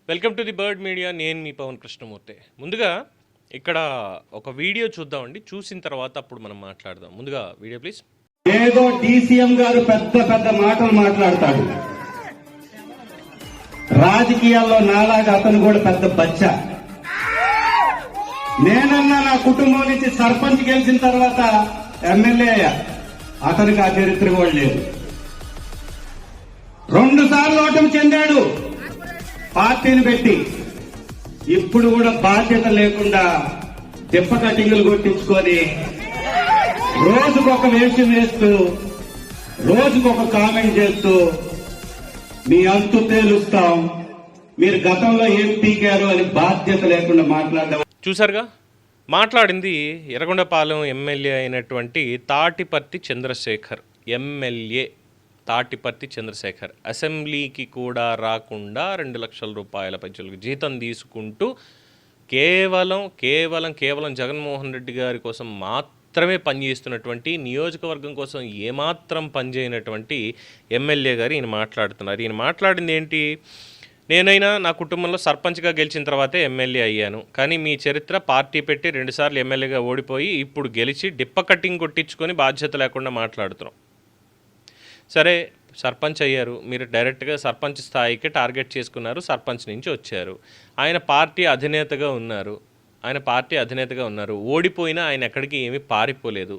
Welcome to the bird media. నేను మీ పవన్ కృష్ణమూర్తి. ముందుగా ఇక్కడ ఒక వీడియో చూద్దామండి. చూసిన తర్వాత అప్పుడు మనం మాట్లాడదాం. ముందుగా వీడియో ప్లీజ్. ఏదో డీసీఎం గారు పెద్ద పెద్ద మాటలు మాట్లాడతాడు. రాజకీయాల్లో నాలాగా అతను కూడా పెద్ద బచ్చ. నేనన్నా నా కుటుంబం నుంచి సర్పంచ్ గెలిచిన తర్వాత ఎమ్మెల్యే అయ్యా. అతనికి ఆ చరిత్ర కూడా లేదు. 2 సార్లు ఓటమి చెందాడు పార్టీని పెట్టి. ఇప్పుడు కూడా బాధ్యత లేకుండా దెబ్బ కటింగులు కొట్టించుకొని రోజుకొక వేషం వేస్తూ రోజుకొక కామెంట్ చేస్తూ మీ అంతు తేలుస్తాం, మీరు గతంలో ఏం పీకారు అని బాధ్యత లేకుండా మాట్లాడడం. చూసారుగా, మాట్లాడింది ఎర్రగొండపాలెం ఎమ్మెల్యే అయినటువంటి తాటిపర్తి చంద్రశేఖర్. ఎమ్మెల్యే తాటిపర్తి చంద్రశేఖర్ అసెంబ్లీకి కూడా రాకుండా 2 లక్షల రూపాయల పైచలకు జీతం తీసుకుంటూ కేవలం జగన్మోహన్ రెడ్డి గారి కోసం మాత్రమే పనిచేస్తున్నటువంటి, నియోజకవర్గం కోసం ఏమాత్రం పనిచేయనటువంటి ఎమ్మెల్యే గారు ఈయన మాట్లాడుతున్నారు. ఈయన మాట్లాడింది ఏంటి? నేనైనా నా కుటుంబంలో సర్పంచ్గా గెలిచిన తర్వాతే ఎమ్మెల్యే అయ్యాను, కానీ మీ చరిత్ర పార్టీ పెట్టి 2 సార్లు ఎమ్మెల్యేగా ఓడిపోయి ఇప్పుడు గెలిచి డిప్ప కట్టింగ్ కొట్టించుకొని బాధ్యత లేకుండా మాట్లాడుతున్నాం. సరే, సర్పంచ్ అయ్యారు, మీరు డైరెక్ట్గా సర్పంచ్ స్థాయికి టార్గెట్ చేసుకున్నారు, సర్పంచ్ నుంచి వచ్చారు. ఆయన పార్టీ అధినేతగా ఉన్నారు. ఓడిపోయినా ఆయన ఎక్కడికి ఏమీ పారిపోలేదు.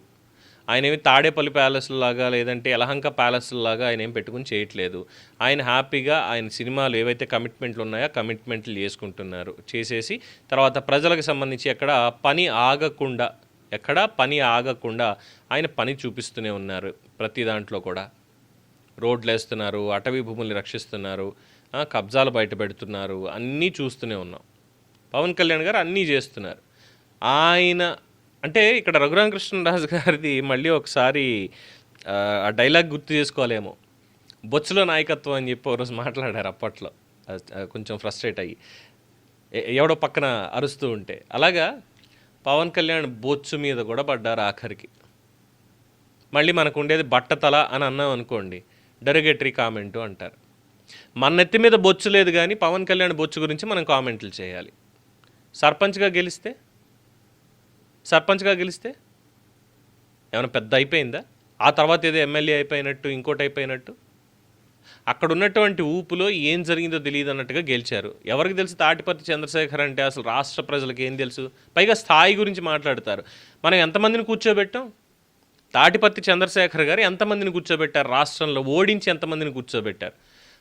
ఆయన ఏమి తాడేపల్లి ప్యాలెస్లాగా లేదంటే యలహంక ప్యాలెస్లాగా ఆయన ఏం పెట్టుకుని చేయట్లేదు. ఆయన హ్యాపీగా ఆయన సినిమాలు ఏవైతే కమిట్మెంట్లు ఉన్నాయో కమిట్మెంట్లు చేసుకుంటున్నారు. చేసేసి తర్వాత ప్రజలకు సంబంధించి ఎక్కడా పని ఆగకుండా ఆయన పని చూపిస్తూనే ఉన్నారు. ప్రతి దాంట్లో కూడా రోడ్లు వేస్తున్నారు, అటవీ భూముల్ని రక్షిస్తున్నారు, కబ్జాలు బయట పెడుతున్నారు, అన్నీ చూస్తూనే ఉన్నాం. పవన్ కళ్యాణ్ గారు అన్నీ చేస్తున్నారు. ఆయన అంటే ఇక్కడ రఘురామకృష్ణరాజు గారిది మళ్ళీ ఒకసారి ఆ డైలాగ్ గుర్తు చేసుకోవాలేమో. బొచ్చులో నాయకత్వం అని చెప్పి ఒకరోజు మాట్లాడారు అప్పట్లో, కొంచెం ఫ్రస్ట్రేట్ అయ్యి ఎవడో పక్కన అరుస్తూ ఉంటే. అలాగా పవన్ కళ్యాణ్ బొచ్చు మీద కూడా పడ్డారు ఆఖరికి. మళ్ళీ మనకు ఉండేది బట్టతల అని అన్నాం అనుకోండి, డెరిగేటరీ కామెంటు అంటారు. మన నెత్తి మీద బొచ్చు లేదు కానీ పవన్ కళ్యాణ్ బొచ్చు గురించి మనం కామెంట్లు చేయాలి. సర్పంచ్గా గెలిస్తే ఏమైనా పెద్ద అయిపోయిందా? ఆ తర్వాత ఏదో ఎమ్మెల్యే అయిపోయినట్టు, ఇంకోటి అయిపోయినట్టు. అక్కడ ఉన్నటువంటి ఊపులో ఏం జరిగిందో తెలియదు అన్నట్టుగా గెలిచారు. ఎవరికి తెలుసు తాటిపర్తి చంద్రశేఖర్ అంటే? అసలు రాష్ట్ర ప్రజలకు ఏం తెలుసు? పైగా స్థాయి గురించి మాట్లాడతారు. మనం ఎంతమందిని కూర్చోబెట్టాం? తాటిపర్తి చంద్రశేఖర్ గారు ఎంతమందిని కూర్చోబెట్టారు? రాష్ట్రంలో ఓడించి ఎంతమందిని కూర్చోబెట్టారు?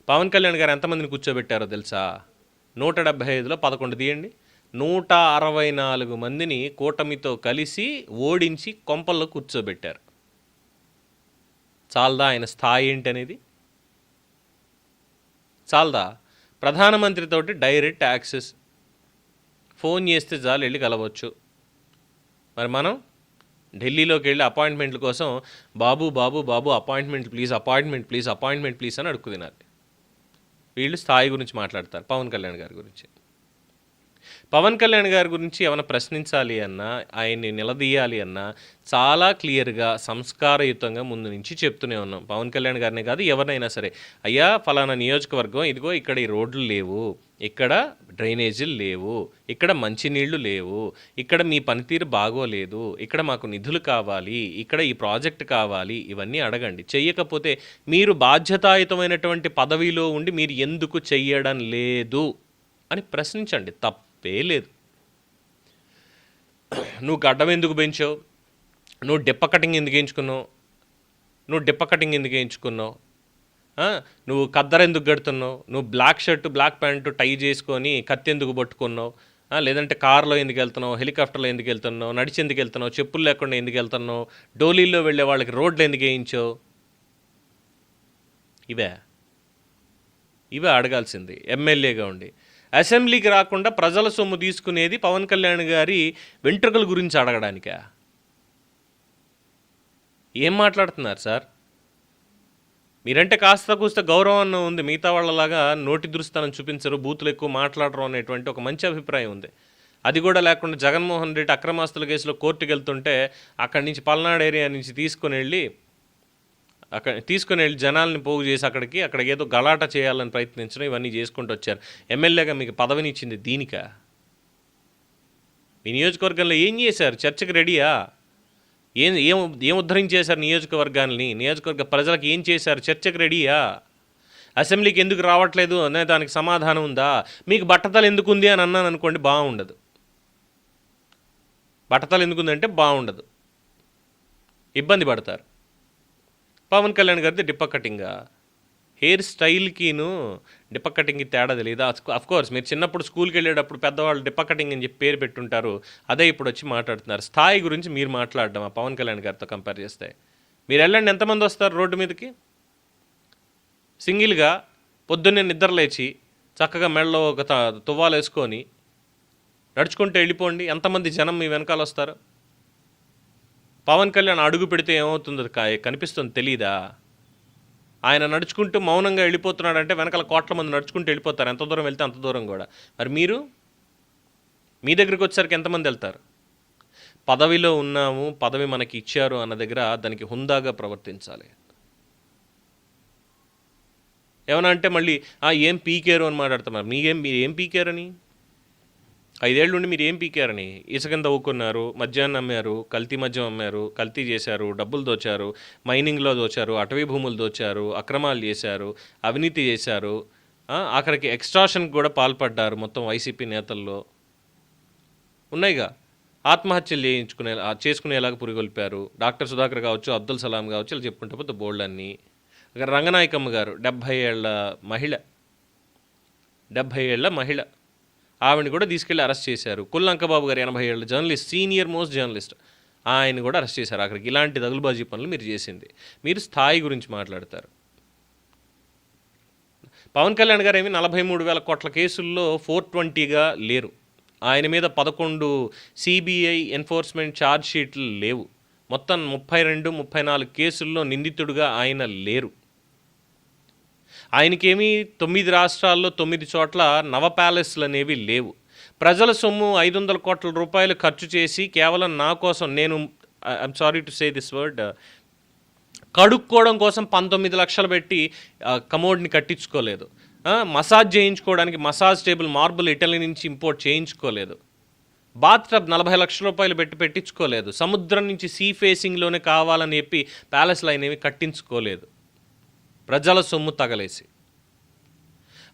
పవన్ కళ్యాణ్ గారు ఎంతమందిని కూర్చోబెట్టారో తెలుసా? 175లో 11 తీయండి. 164 మందిని కూటమితో కలిసి ఓడించి కొంపల్లో కూర్చోబెట్టారు. చాలదా ఆయన స్థాయి ఏంటనేది? చాలదా? ప్రధానమంత్రితోటి డైరెక్ట్ యాక్సెస్, ఫోన్ చేస్తే చాలు వెళ్ళి కలవచ్చు. మరి మనం ఢిల్లీలోకి వెళ్ళి అపాయింట్మెంట్ల కోసం బాబు అపాయింట్మెంట్ ప్లీజ్ అని అడుక్కు తినాలి. వీళ్ళు స్థాయి గురించి మాట్లాడతారు. పవన్ కళ్యాణ్ గారి గురించి ఏమైనా ప్రశ్నించాలి అన్నా, ఆయన్ని నిలదీయాలి అన్నా చాలా క్లియర్గా సంస్కారయుతంగా ముందు నుంచి చెప్తూనే ఉన్నాం. పవన్ కళ్యాణ్ గారినే కాదు, ఎవరినైనా సరే, అయ్యా ఫలానా నియోజకవర్గం ఇదిగో, ఇక్కడ ఈ రోడ్లు లేవు, ఇక్కడ డ్రైనేజీలు లేవు, ఇక్కడ మంచినీళ్లు లేవు, ఇక్కడ మీ పనితీరు బాగోలేదు, ఇక్కడ మాకు నిధులు కావాలి, ఇక్కడ ఈ ప్రాజెక్ట్ కావాలి, ఇవన్నీ అడగండి. చెయ్యకపోతే మీరు బాధ్యతాయుతమైనటువంటి పదవిలో ఉండి మీరు ఎందుకు చెయ్యడం లేదు అని ప్రశ్నించండి. తప్పే లేదు. నువ్వు గడ్డం ఎందుకు పెంచావు? నువ్వు డిప్ప కటింగ్ ఎందుకు వేయించుకున్నావు? నువ్వు కద్దర ఎందుకు కడుతున్నావు? నువ్వు బ్లాక్ షర్టు బ్లాక్ ప్యాంటు టై చేసుకొని కత్తి ఎందుకు పట్టుకున్నావు? లేదంటే కారులో ఎందుకు వెళ్తున్నావు? హెలికాప్టర్లో ఎందుకు వెళ్తున్నావు? నడిచి ఎందుకు వెళ్తున్నావు? చెప్పులు లేకుండా ఎందుకు వెళ్తున్నావు? డోలీల్లో వెళ్ళే వాళ్ళకి రోడ్లు ఎందుకు వేయించావు? ఇవే అడగాల్సింది ఎమ్మెల్యేగా ఉండి. అసెంబ్లీకి రాకుండా ప్రజల సొమ్ము తీసుకునేది పవన్ కళ్యాణ్ గారి వెంట్రుకల గురించి అడగడానికా? ఏం మాట్లాడుతున్నారు సార్? మీరంటే కాస్త కూస్త గౌరవం ఉంది, మిగతా వాళ్ళలాగా నోటి దురుస్తానని చూపించరు, బూతులు ఎక్కువ మాట్లాడరు అనేటువంటి ఒక మంచి అభిప్రాయం ఉంది. అది కూడా లేకుండా జగన్మోహన్ రెడ్డి అక్రమాస్తుల కేసులో కోర్టుకు వెళ్తుంటే అక్కడి నుంచి పల్నాడు ఏరియా నుంచి తీసుకుని వెళ్ళి అక్కడ తీసుకుని వెళ్ళి జనాల్ని పోగు చేసి అక్కడికి ఏదో గలాట చేయాలని ప్రయత్నించడం ఇవన్నీ చేసుకుంటూ వచ్చారు. ఎమ్మెల్యేగా మీకు పదవిని ఇచ్చింది దీనిక? మీ నియోజకవర్గంలో ఏం చేశారు? చర్చకు రెడీయా? ఏం ఏం ఏం ఉద్ధరించేశారు నియోజకవర్గ ప్రజలకు ఏం చేశారు? చర్చకు రెడీయా? అసెంబ్లీకి ఎందుకు రావట్లేదు అనే దానికి సమాధానం ఉందా? మీకు బట్టతలు ఎందుకుంది అని అన్నాను అనుకోండి, బాగుండదు. బట్టతలు ఎందుకుందంటే బాగుండదు, ఇబ్బంది పడతారు. పవన్ కళ్యాణ్ గారిది డిప్ప కటింగా? హెయిర్ స్టైల్కిను డిప్ప కటింగ్కి తేడా తెలియదా? అఫ్కోర్స్ మీరు చిన్నప్పుడు స్కూల్కి వెళ్ళేటప్పుడు పెద్దవాళ్ళు డిప్ప కటింగ్ అని చెప్పి పేరు పెట్టుంటారు. అదే ఇప్పుడు వచ్చి మాట్లాడుతున్నారు. స్థాయి గురించి మీరు మాట్లాడడం ఆ పవన్ కళ్యాణ్ గారితో కంపేర్ చేస్తే. మీరు వెళ్ళండి, ఎంతమంది వస్తారు రోడ్డు మీదకి? సింగిల్గా పొద్దున్నే నిద్రలేచి చక్కగా మెడలో ఒక తువ్వాలు వేసుకొని నడుచుకుంటూ వెళ్ళిపోండి, ఎంతమంది జనం మీ వెనకాల వస్తారు? పవన్ కళ్యాణ్ అడుగు పెడితే ఏమవుతుందో కనిపిస్తుంది, తెలీదా? ఆయన నడుచుకుంటూ మౌనంగా వెళ్ళిపోతున్నాడంటే వెనకాల కోట్ల మంది నడుచుకుంటూ వెళ్ళిపోతారు, ఎంత దూరం వెళ్తే అంత దూరం కూడా. మరి మీరు మీ దగ్గరికి వచ్చేసరికి ఎంతమంది వెళ్తారు? పదవిలో ఉన్నాము, పదవి మనకి ఇచ్చారు అన్న దగ్గర దానికి హుందాగా ప్రవర్తించాలి. ఏమన్నా అంటే మళ్ళీ ఏం పీకేరు అని మాట్లాడుతున్నారు. మీరు ఏం పీకారని? 5 ఏళ్ళ నుండి మీరు ఏం పీకారని? ఇసుకని తవ్వుకున్నారు, మద్యాన్ని అమ్మారు, కల్తీ మద్యం అమ్మారు, కల్తీ చేశారు, డబ్బులు దోచారు, మైనింగ్లో దోచారు, అటవీ భూములు దోచారు, అక్రమాలు చేశారు, అవినీతి చేశారు, ఆఖరికి ఎక్స్ట్రాషన్కి కూడా పాల్పడ్డారు మొత్తం వైసీపీ నేతల్లో. ఉన్నాయిగా. ఆత్మహత్యలు చేసుకునేలాగా పురిగొల్పారు. డాక్టర్ సుధాకర్ కావచ్చు, అబ్దుల్ సలాం కావచ్చు, ఇలా చెప్పుకుంటే పోతే బోల్డ్ అన్నీ. రంగనాయకమ్మ గారు 70 ఏళ్ల మహిళ, 70 ఏళ్ల మహిళ, ఆవిడని కూడా తీసుకెళ్ళి అరెస్ట్ చేశారు. కుల్లంకబాబు గారు 80 ఏళ్ల జర్నలిస్ట్, సీనియర్ మోస్ట్ జర్నలిస్ట్, ఆయన కూడా అరెస్ట్ చేశారు. అక్కడికి ఇలాంటి దగులుబాజీ పనులు మీరు చేసింది. మీరు స్థాయి గురించి మాట్లాడతారు. పవన్ కళ్యాణ్ గారు ఏమి 43,000 కోట్ల కేసుల్లో 420గా లేరు. ఆయన మీద 11 సిబిఐ ఎన్ఫోర్స్మెంట్ ఛార్జ్ షీట్లు లేవు. మొత్తం 32-34 కేసుల్లో నిందితుడుగా ఆయన లేరు. ఆయనకేమీ 9 రాష్ట్రాల్లో 9 చోట్ల నవ ప్యాలెస్లు అనేవి లేవు. ప్రజల సొమ్ము 500 కోట్ల రూపాయలు ఖర్చు చేసి కేవలం నా కోసం, నేను I'm sorry to say this word, కడుక్కోవడం కోసం 19 లక్షలు పెట్టి కమోడ్ని కట్టించుకోలేదు. మసాజ్ చేయించుకోవడానికి మసాజ్ టేబుల్ మార్బుల్ ఇటలీ నుంచి ఇంపోర్ట్ చేయించుకోలేదు. బాత్ టబ్ 40 లక్షల రూపాయలు పెట్టించుకోలేదు. సముద్రం నుంచి సీ ఫేసింగ్లోనే కావాలని చెప్పి ప్యాలెస్లు అయినవి కట్టించుకోలేదు. ప్రజల సొమ్ము తగలేసి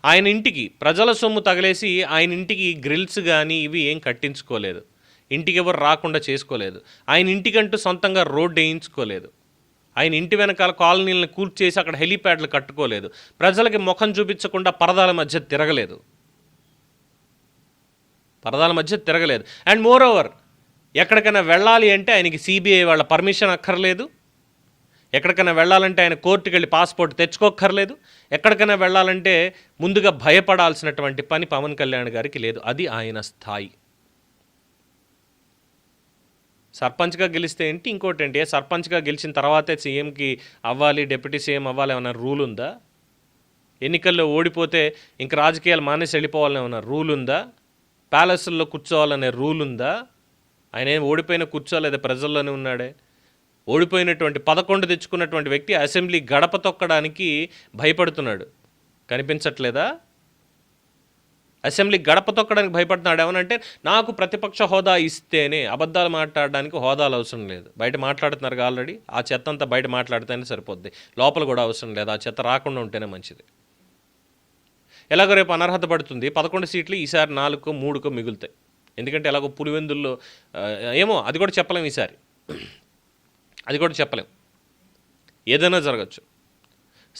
ఆయన ఇంటికి, ప్రజల సొమ్ము తగలేసి ఆయన ఇంటికి గ్రిల్స్ కానీ ఇవి ఏం కట్టించుకోలేదు. ఇంటికి ఎవరు రాకుండా చేసుకోలేదు. ఆయన ఇంటికంటూ సొంతంగా రోడ్డు వేయించుకోలేదు. ఆయన ఇంటి వెనకాల కాలనీలను కూల్చేసి అక్కడ హెలీప్యాడ్లు కట్టుకోలేదు. ప్రజలకి ముఖం చూపించకుండా పరదాల మధ్య తిరగలేదు. అండ్ మోర్ ఓవర్, ఎక్కడికైనా వెళ్ళాలి అంటే ఆయనకి సిబిఐ వాళ్ళ పర్మిషన్ అక్కర్లేదు. ఎక్కడికైనా వెళ్ళాలంటే ఆయన కోర్టుకి వెళ్ళి పాస్పోర్ట్ తెచ్చుకోక్కర్లేదు. ఎక్కడికైనా వెళ్ళాలంటే ముందుగా భయపడాల్సినటువంటి పని పవన్ కళ్యాణ్ గారికి లేదు. అది ఆయన స్థాయి. సర్పంచ్గా గెలిస్తే ఏంటి, ఇంకోటి ఏంటి? సర్పంచ్గా గెలిచిన తర్వాతే సీఎంకి అవ్వాలి, డిప్యూటీ సీఎం అవ్వాలి ఏమన్నా రూల్ ఉందా? ఎన్నికల్లో ఓడిపోతే ఇంక రాజకీయాలు మానేసి వెళ్ళిపోవాలని ఏమన్నా రూల్ ఉందా? ప్యాలెస్ల్లో కూర్చోవాలనే రూల్ ఉందా? ఆయన ఏం ఓడిపోయిన కూర్చోలేదా, ప్రజల్లోనే ఉన్నాడే. ఓడిపోయినటువంటి 11 తెచ్చుకున్నటువంటి వ్యక్తి అసెంబ్లీ గడప తొక్కడానికి భయపడుతున్నాడు, కనిపించట్లేదా? అసెంబ్లీ గడప తొక్కడానికి భయపడుతున్నాడు. ఏమనంటే నాకు ప్రతిపక్ష హోదా ఇస్తేనే, అబద్ధాలు మాట్లాడడానికి హోదాలు అవసరం లేదు. బయట మాట్లాడుతున్నారు ఆల్రెడీ, ఆ చెత్త అంతా బయట మాట్లాడితేనే సరిపోద్ది, లోపల కూడా అవసరం లేదు. ఆ చెత్త రాకుండా ఉంటేనే మంచిది. ఎలాగో రేపు అనర్హత పడుతుంది, 11 సీట్లు ఈసారి 4కో 3కో మిగులుతాయి. ఎందుకంటే ఎలాగో పులివెందుల్లో ఏమో అది కూడా చెప్పలేం, ఈసారి అది కూడా చెప్పలేం, ఏదైనా జరగచ్చు.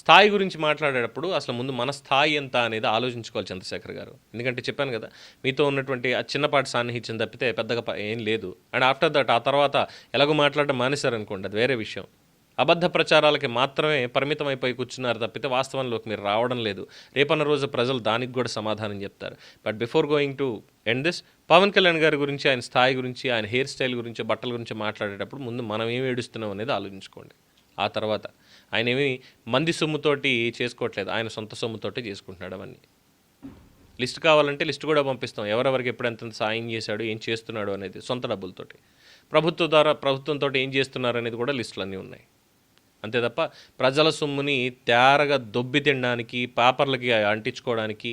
స్థాయి గురించి మాట్లాడేటప్పుడు అసలు ముందు మన స్థాయి ఎంత అనేది ఆలోచించుకోవాలి చంద్రశేఖర్ గారు. ఎందుకంటే చెప్పాను కదా, మీతో ఉన్నటువంటి ఆ చిన్నపాటి సాన్నిహిత్యం తప్పితే పెద్దగా ఏం లేదు. అండ్ ఆఫ్టర్ దట్ ఆ తర్వాత ఎలాగో మాట్లాడడం మానేశారనుకోండి, అది వేరే విషయం. అబద్ధ ప్రచారాలకి మాత్రమే పరిమితం అయిపోయి కూర్చున్నారు తప్పితే వాస్తవంలోకి మీరు రావడం లేదు. రేపన్న రోజు ప్రజలు దానికి కూడా సమాధానం చెప్తారు. But before going to end this, Pawan Kalyan గారి గురించి, ఆయన స్థాయి గురించి, ఆయన హెయిర్ స్టైల్ గురించి, బట్టల గురించి మాట్లాడేటప్పుడు ముందు మనం ఏమి ఏడుస్తున్నాం అనేది ఆలోచించుకోండి. ఆ తర్వాత ఆయన ఏమి మంది సొమ్ముతోటి చేసుకోవట్లేదు, ఆయన సొంత సొమ్ముతోటి చేసుకుంటున్నాడు. అవన్నీ లిస్ట్ కావాలంటే లిస్ట్ కూడా పంపిస్తాం, ఎవరెవరికి ఎప్పుడు ఎంత సాయం చేశాడు, ఏం చేస్తున్నాడు అనేది సొంత డబ్బులతోటి. ప్రభుత్వంతో ఏం చేస్తున్నారు అనేది కూడా లిస్టులు అన్నీ ఉన్నాయి. అంతే తప్ప ప్రజల సొమ్ముని తేరగా దొబ్బి తినడానికి, పేపర్లకి అంటించుకోవడానికి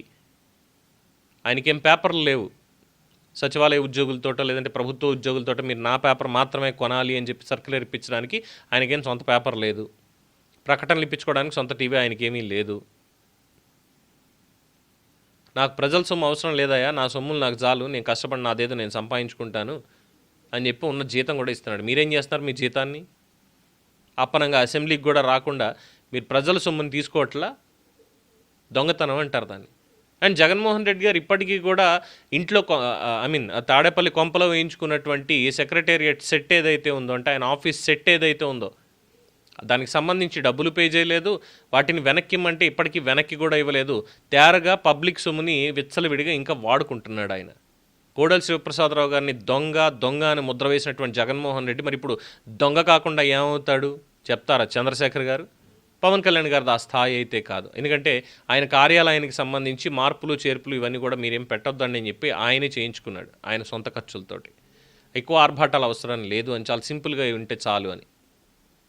ఆయనకేం పేపర్లు లేవు. సచివాలయ ఉద్యోగులతోటో లేదంటే ప్రభుత్వ ఉద్యోగులతోటో మీరు నా పేపర్ మాత్రమే కొనాలి అని చెప్పి సర్క్యులర్ ఇప్పించడానికి ఆయనకేం సొంత పేపర్ లేదు. ప్రకటనలు ఇప్పించుకోవడానికి సొంత టీవీ ఆయనకేమీ లేదు. నాకు ప్రజల సొమ్ము అవసరం లేదయా, నా సొమ్ములు నాకు చాలు, నేను కష్టపడి నాదేదో నేను సంపాదించుకుంటాను అని చెప్పి ఉన్న జీతం కూడా ఇస్తున్నాడు. మీరేం చేస్తున్నారు? మీ జీతాన్ని అప్పనంగా అసెంబ్లీకి కూడా రాకుండా మీరు ప్రజల సొమ్ముని తీసుకోవట్లా, దొంగతనం అంటారు దాన్ని. అండ్ జగన్మోహన్ రెడ్డి గారు ఇప్పటికీ కూడా ఇంట్లో తాడేపల్లి కొంపలో వేయించుకున్నటువంటి సెక్రటేరియట్ సెట్ ఏదైతే ఉందో, అంటే ఆయన ఆఫీస్ సెట్ ఏదైతే ఉందో దానికి సంబంధించి డబ్బులు పే చేయలేదు. వాటిని వెనక్కి ఇమ్మంటే ఇప్పటికీ వెనక్కి కూడా ఇవ్వలేదు. తేరగా పబ్లిక్ సొమ్ముని విచ్చలవిడిగా ఇంకా వాడుకుంటున్నాడు ఆయన. కోడెల శివప్రసాదరావు గారిని దొంగ అని ముద్ర వేసినటువంటి జగన్మోహన్ రెడ్డి మరి ఇప్పుడు దొంగ కాకుండా ఏమవుతాడు చెప్తారా చంద్రశేఖర్ గారు? పవన్ కళ్యాణ్ గారిది ఆ స్థాయి అయితే కాదు. ఎందుకంటే ఆయన కార్యాలయానికి సంబంధించి మార్పులు చేర్పులు ఇవన్నీ కూడా మీరేం పెట్టొద్దండి అని చెప్పి ఆయనే చేయించుకున్నాడు ఆయన సొంత ఖర్చులతోటి. ఎక్కువ ఆర్భాటాలు అవసరం లేదు అని, చాలా సింపుల్గా ఉంటే చాలు అని.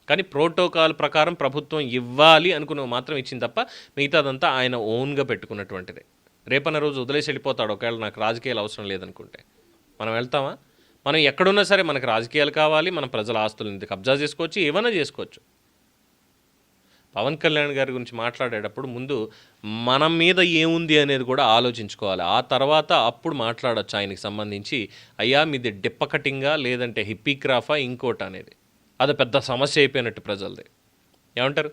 కానీ ప్రోటోకాల్ ప్రకారం ప్రభుత్వం ఇవ్వాలి అనుకున్నవి మాత్రం ఇచ్చింది తప్ప మిగతాదంతా ఆయన ఓన్గా పెట్టుకున్నటువంటిదే. రేపన్న రోజు వదిలేసి వెళ్ళిపోతాడు ఒకవేళ నాకు రాజకీయాలు అవసరం లేదనుకుంటే. మనం వెళ్తామా? మనం ఎక్కడున్నా సరే మనకు రాజకీయాలు కావాలి, మన ప్రజల ఆస్తులను కబ్జా చేసుకోవచ్చు, ఏమైనా చేసుకోవచ్చు. పవన్ కళ్యాణ్ గారి గురించి మాట్లాడేటప్పుడు ముందు మన మీద ఏముంది అనేది కూడా ఆలోచించుకోవాలి. ఆ తర్వాత అప్పుడు మాట్లాడచ్చు ఆయనకి సంబంధించి, అయ్యా మీది డిప్ప కటింగా లేదంటే హిప్పీక్రాఫా ఇంకోట అనేది. అది పెద్ద సమస్య అయిపోయినట్టు ప్రజలది. ఏమంటారు?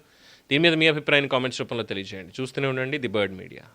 దీని మీద మీ అభిప్రాయాన్ని కామెంట్స్ రూపంలో తెలియజేయండి. చూస్తూనే ఉండండి ది బర్డ్ మీడియా.